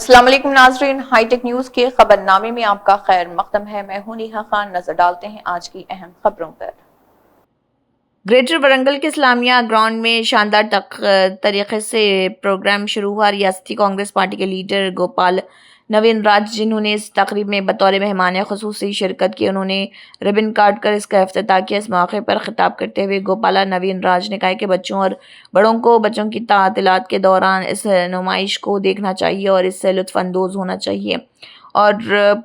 अस्सलाम वालेकुम नाज़रीन, हाईटेक न्यूज़ के खबरनामे में आपका खैर मकदम है। मैं हूं नेहा खान। नजर डालते हैं आज की अहम खबरों पर। ग्रेटर वरंगल के इस्लामिया ग्राउंड में शानदार तरीके से प्रोग्राम शुरू हुआ। रियासती कांग्रेस पार्टी के लीडर गोपाल नवीन राज, जिन्होंने इस तकरीब में बतौर मेहमान खुसूसी शिरकत की, उन्होंने रिबन काट कर इसका इफ्तिताह किया। इस मौके पर खिताब करते हुए गोपाला नवीन राज ने कहा कि बच्चों और बड़ों को बच्चों की तातीलात के दौरान इस नुमाइश को देखना चाहिए और इससे लुत्फ़ अंदोज़ होना चाहिए। और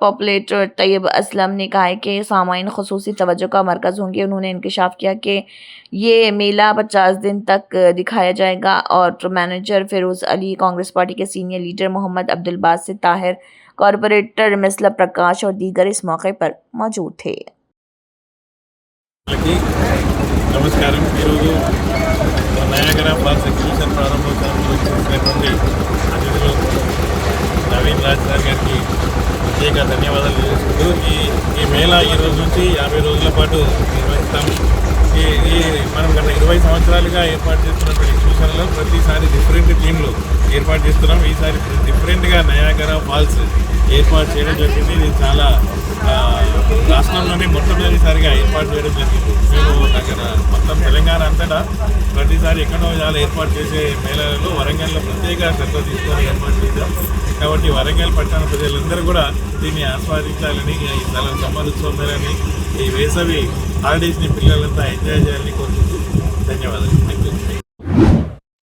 पॉपुलेटर तैयब असलम ने कहा है कि सामाइन खुसूसी तवज्जो का मरकज़ होंगे। उन्होंने इंकशाफ किया कि ये मेला 50 दिन तक दिखाया जाएगा। और मैनेजर फ़िरोज़ अली, कांग्रेस पार्टी के senior leader Mohammed Abdul Basit Tahir, corporator Misla Prakash और दीगर इस मौके पर मौजूद थे। నమస్కారం. ఈరోజు నయాగరా ఫాల్స్ ఎగ్జిబిషన్ ప్రారంభోత్సవంలో చేసినటువంటి అతిథులు నవీన్ రాజ్ సార్ గారికి ప్రత్యేక ధన్యవాదాలు తెలుసుకుంటూ ఈ మేళా ఈ రోజు నుంచి 50 రోజుల పాటు నిర్వహిస్తాము. ఈ మనం గత 20 సంవత్సరాలుగా ఏర్పాటు చేస్తున్నటువంటి ఎగ్జిబిషన్లో ప్రతిసారి డిఫరెంట్ థీమ్లు ఏర్పాటు చేస్తున్నాం. ఈసారి డిఫరెంట్గా నయాగరా ఫాల్స్ ఏర్పాటు చేయడం జరిగింది. ఇది చాలా రాష్ట్రంలోనే మొట్టమొదటిసారిగా ఏర్పాటు చేయడం జరిగింది. మేము దగ్గర మొత్తం తెలంగాణ అంతటా ప్రతిసారి ఎక్కడో చాలా ఏర్పాటు చేసే మేళలలో వరంగల్లో ప్రత్యేక శ్రద్ధ తీసుకొని ఏర్పాటు చేశాం. కాబట్టి వరంగల్ పట్టణ ప్రజలందరూ కూడా దీన్ని ఆస్వాదించాలని, ఈ సమ్మర్ ఉత్సవం మేళని, ఈ వేసవి హాలిడేస్ని పిల్లలంతా ఎంజాయ్ చేయాలని కోరుకుంటూ ధన్యవాదాలు. Thank you.